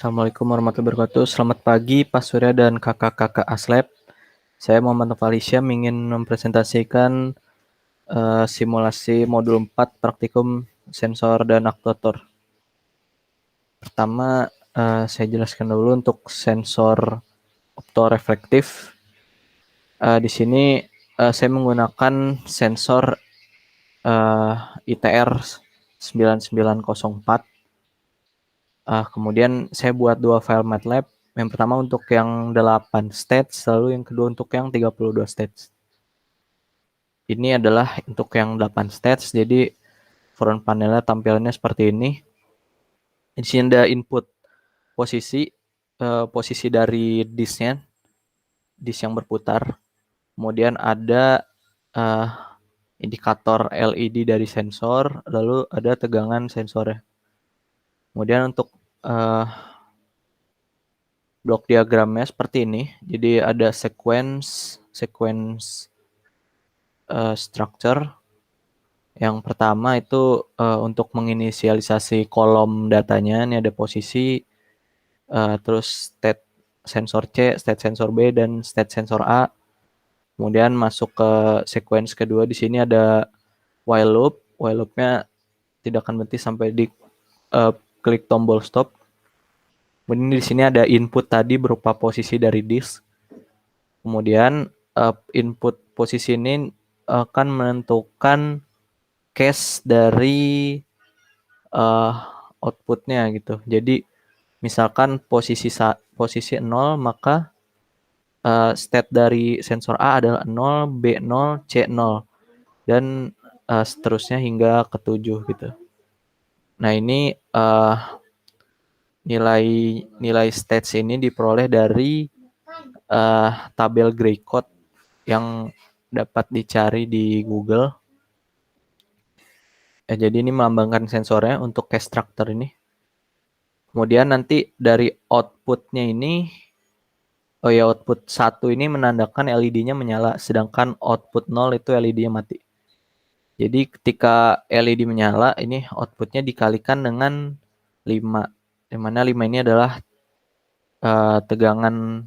Assalamualaikum warahmatullahi wabarakatuh. Selamat pagi Pak Surya dan kakak-kakak Aslab. Saya Muhammad Falisya ingin mempresentasikan simulasi modul 4 praktikum sensor dan aktuator. Pertama, saya jelaskan dulu untuk sensor optoreflektif. Di sini saya menggunakan sensor ITR 9904. Kemudian saya buat dua file MATLAB. Yang pertama untuk yang 8 stage, lalu yang kedua untuk yang 32 stage. Ini adalah untuk yang 8 stage, jadi front panelnya tampilannya seperti ini. Di sini ada input posisi dari disknya, disk yang berputar. Kemudian ada indikator LED dari sensor, lalu ada tegangan sensornya. Kemudian untuk blok diagramnya seperti ini. Jadi ada sequence structure. Yang pertama itu untuk menginisialisasi kolom datanya. Ini ada posisi, terus state sensor C, state sensor B, dan state sensor A. Kemudian masuk ke sequence kedua. Di sini ada while loop. While loopnya tidak akan berhenti sampai di klik tombol stop. Kemudian di sini ada input tadi berupa posisi dari disk. Kemudian input posisi ini akan menentukan case dari outputnya gitu. Jadi misalkan posisi 0, maka state dari sensor A adalah 0, B 0, C 0, dan seterusnya hingga ke 7 gitu. Nah ini nilai stage ini diperoleh dari tabel gray code yang dapat dicari di Google. Jadi ini melambangkan sensornya untuk case structure ini. Kemudian nanti dari outputnya ini, output 1 ini menandakan LED-nya menyala, sedangkan output 0 itu LED-nya mati. Jadi ketika LED menyala, ini outputnya dikalikan dengan 5. Di mana 5 ini adalah tegangan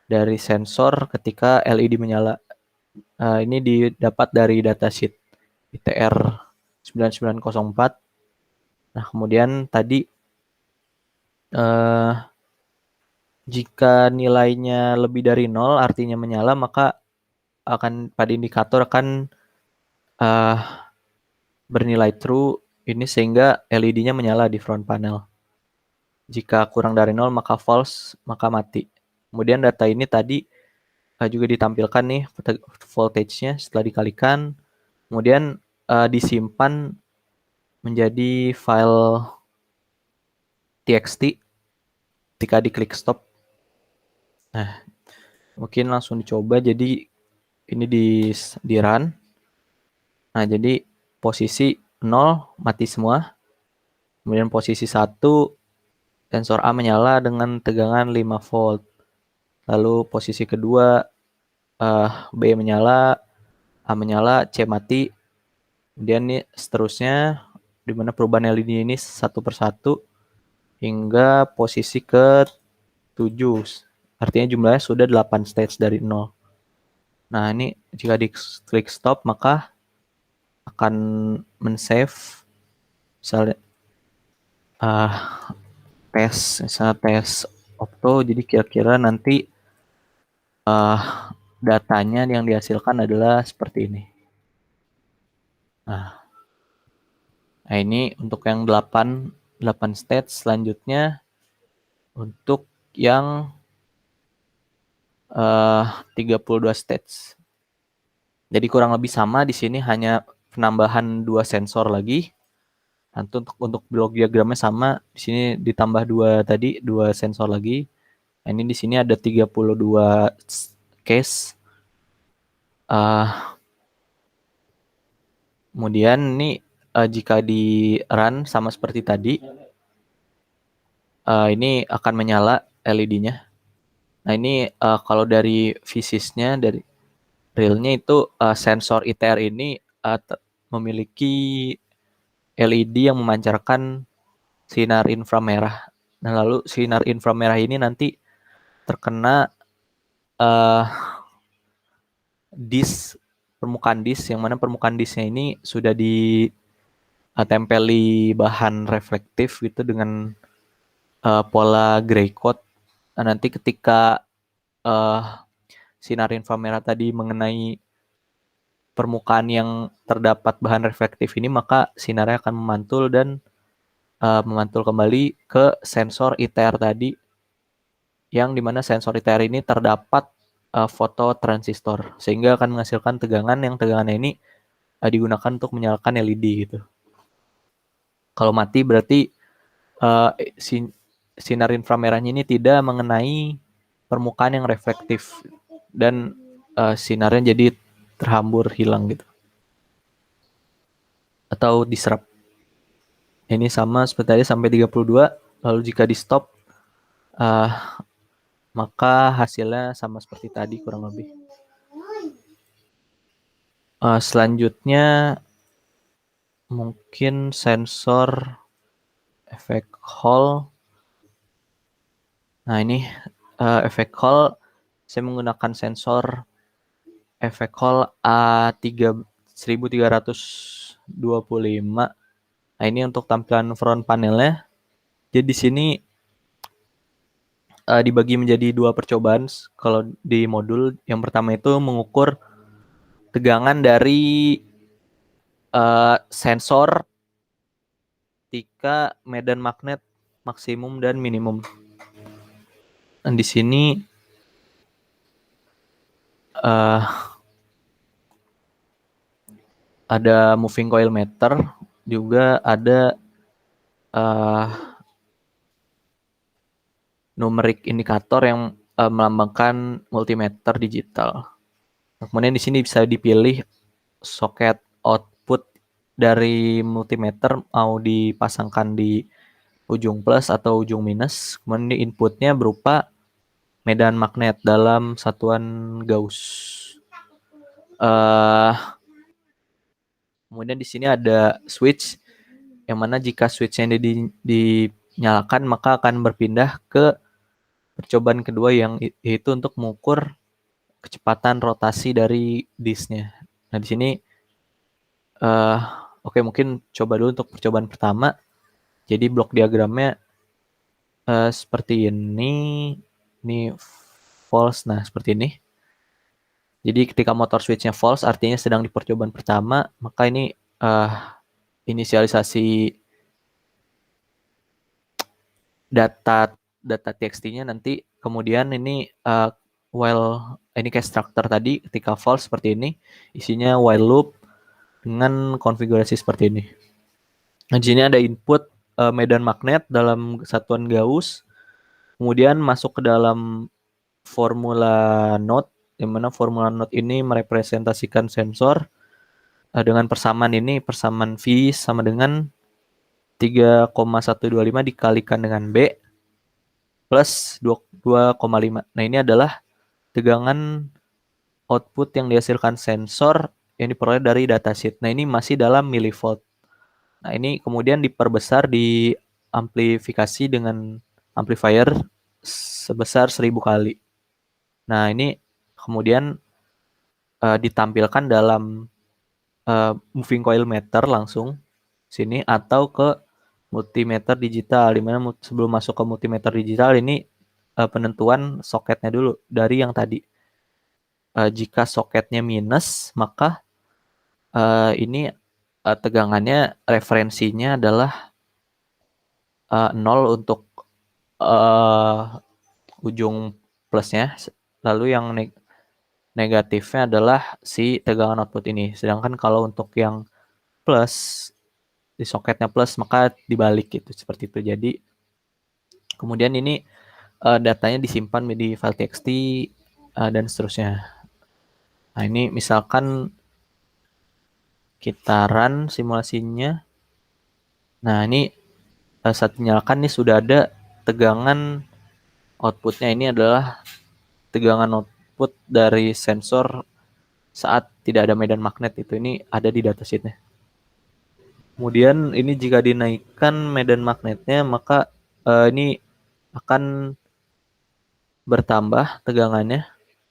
dari sensor ketika LED menyala. Ini didapat dari datasheet ITR 9904. Nah, kemudian tadi jika nilainya lebih dari 0 artinya menyala, maka pada indikator akan bernilai true ini sehingga LED-nya menyala di front panel. Jika kurang dari 0 maka false, maka mati. Kemudian data ini tadi juga ditampilkan nih voltage-nya setelah dikalikan. Kemudian disimpan menjadi file txt ketika diklik stop. Nah, mungkin langsung dicoba. Jadi ini di run. Nah, jadi posisi 0 mati semua. Kemudian posisi 1 sensor A menyala dengan tegangan 5 volt. Lalu posisi kedua B menyala, A menyala, C mati. Kemudian ini seterusnya di mana perubahan LED ini satu persatu hingga posisi ke-7. Artinya jumlahnya sudah 8 stage dari 0. Nah, ini jika diklik stop maka akan men-save misalnya tes opto. Jadi kira-kira nanti datanya yang dihasilkan adalah seperti ini. Nah ini untuk yang 8 stage. Selanjutnya untuk yang 32 stage. Jadi kurang lebih sama, di sini hanya penambahan 2 sensor lagi. Nanti untuk blok diagramnya sama, di sini ditambah 2 sensor lagi. Nah, ini di sini ada 32 case. Kemudian ini jika di run sama seperti tadi, ini akan menyala LED-nya. Nah ini kalau dari fisiknya, dari realnya itu sensor ITR ini memiliki LED yang memancarkan sinar inframerah. Nah, lalu sinar inframerah ini nanti terkena disk, permukaan disk, yang mana permukaan disknya ini sudah ditempeli bahan reflektif gitu dengan pola gray coat. Nah, nanti ketika sinar inframerah tadi mengenai permukaan yang terdapat bahan reflektif ini, maka sinarnya akan memantul dan memantul kembali ke sensor ITR tadi, yang dimana sensor ITR ini terdapat fototransistor, sehingga akan menghasilkan tegangan yang tegangannya ini digunakan untuk menyalakan LED gitu. Kalau mati berarti sinar inframerahnya ini tidak mengenai permukaan yang reflektif dan sinarnya jadi terhambur, hilang gitu, atau diserap. Ini sama seperti tadi sampai 32, lalu jika di stop maka hasilnya sama seperti tadi kurang lebih. Selanjutnya mungkin sensor efek Hall. Nah, ini efek Hall, saya menggunakan sensor efek Hall A1325. Nah, ini untuk tampilan front panelnya. Jadi di sini dibagi menjadi 2 percobaan kalau di modul. Yang pertama itu mengukur tegangan dari sensor ketika medan magnet maksimum dan minimum. Dan di sini ada moving coil meter, juga ada numeric indikator yang melambangkan multimeter digital. Kemudian di sini bisa dipilih soket output dari multimeter mau dipasangkan di ujung plus atau ujung minus. Kemudian inputnya berupa medan magnet dalam satuan Gauss. Kemudian di sini ada switch, yang mana jika switchnya dinyalakan maka akan berpindah ke percobaan kedua, yang yaitu untuk mengukur kecepatan rotasi dari disknya. Nah, di sini oke, mungkin coba dulu untuk percobaan pertama. Jadi blok diagramnya seperti ini. Ini false. Nah, seperti ini. Jadi ketika motor switchnya false artinya sedang di percobaan pertama, maka ini inisialisasi data txt-nya nanti. Kemudian ini while ini kayak structure tadi, ketika false seperti ini, isinya while loop dengan konfigurasi seperti ini. Nah, di sini ada input medan magnet dalam satuan Gauss, kemudian masuk ke dalam formula node, yang mana formula node ini merepresentasikan sensor dengan persamaan ini, persamaan V sama dengan 3,125 dikalikan dengan B plus 2,5. Nah, ini adalah tegangan output yang dihasilkan sensor yang diperoleh dari datasheet. Nah, ini masih dalam milivolt. Nah, ini kemudian diperbesar, di amplifikasi dengan amplifier sebesar 1000 kali. Nah, ini kemudian ditampilkan dalam moving coil meter langsung sini, atau ke multimeter digital, dimana sebelum masuk ke multimeter digital ini penentuan soketnya dulu dari yang tadi. Jika soketnya minus, maka ini tegangannya referensinya adalah 0 untuk ujung plusnya, lalu yang negatifnya adalah si tegangan output ini. Sedangkan kalau untuk yang plus, di soketnya plus, maka dibalik gitu, seperti itu. Jadi kemudian ini datanya disimpan di file txt dan seterusnya. Nah, ini misalkan kita run simulasinya. Nah, ini saat dinyalakan nih sudah ada tegangan outputnya. Ini adalah tegangan output dari sensor saat tidak ada medan magnet, itu ini ada di datasheetnya. Kemudian ini jika dinaikkan medan magnetnya, maka ini akan bertambah tegangannya.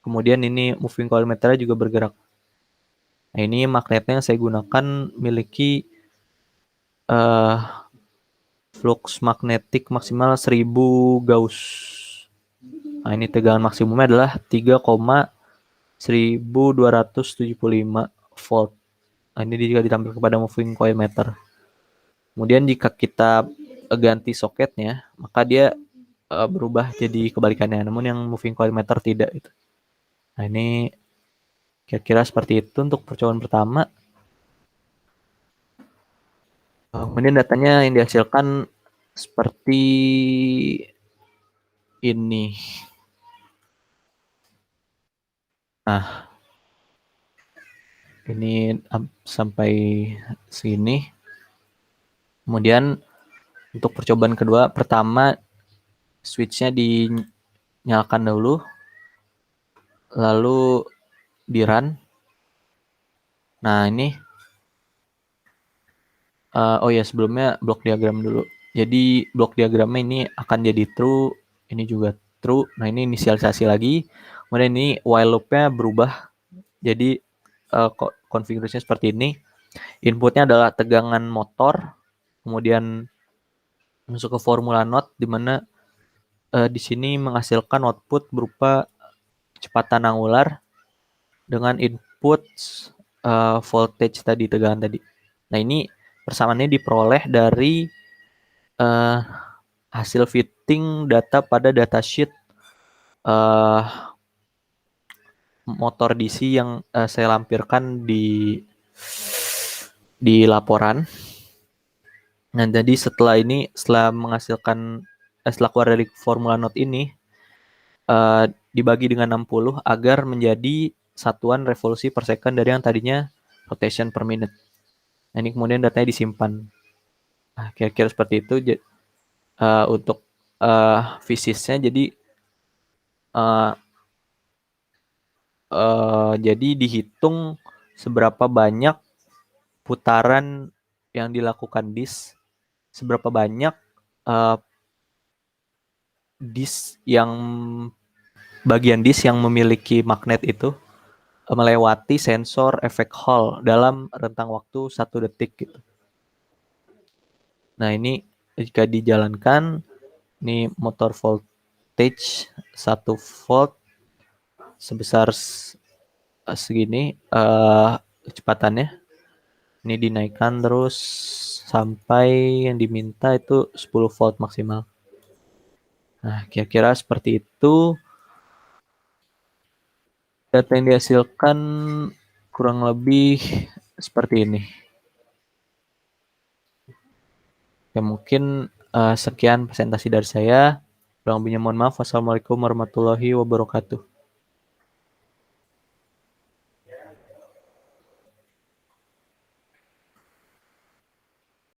Kemudian ini moving coil meternya juga bergerak. Nah, ini magnetnya yang saya gunakan memiliki flux magnetik maksimal 1000 Gauss. Nah, ini tegangan maksimumnya adalah 3,1275 volt. Nah, ini juga ditampilkan pada moving coil meter. Kemudian jika kita ganti soketnya, maka dia berubah jadi kebalikannya. Namun yang moving coil meter tidak. Gitu. Nah, ini kira-kira seperti itu untuk percobaan pertama. Kemudian datanya yang dihasilkan seperti ini. Nah, ini sampai sini. Kemudian untuk percobaan kedua, pertama switchnya dinyalakan dahulu, lalu di run. Nah, ini oh ya, sebelumnya blok diagram dulu. Jadi blok diagramnya ini akan jadi true, ini juga true. Nah, ini inisialisasi lagi. Kemudian ini while loop-nya berubah. Jadi konfigurasinya seperti ini. Inputnya adalah tegangan motor, kemudian masuk ke formula not, di mana di sini menghasilkan output berupa kecepatan angular dengan input voltage tadi, tegangan tadi. Nah, ini persamaannya diperoleh dari hasil fitting data pada datasheet motor DC yang saya lampirkan di laporan. Nah, jadi setelah menghasilkan setelah keluar dari formula not ini dibagi dengan 60 agar menjadi satuan revolusi per second dari yang tadinya rotation per minute. Nah, ini kemudian datanya disimpan. Nah, kira-kira seperti itu untuk fisiknya. Jadi dihitung seberapa banyak putaran yang dilakukan disk, seberapa banyak bagian disk yang memiliki magnet itu melewati sensor efek Hall dalam rentang waktu 1 detik gitu. Nah, ini jika dijalankan, ini motor voltage 1 volt sebesar segini kecepatannya. Ini dinaikkan terus sampai yang diminta itu 10 volt maksimal. Nah, kira-kira seperti itu. Data yang dihasilkan kurang lebih seperti ini. Ya, mungkin sekian presentasi dari saya. Kurang lebihnya mohon maaf. Wassalamualaikum warahmatullahi wabarakatuh.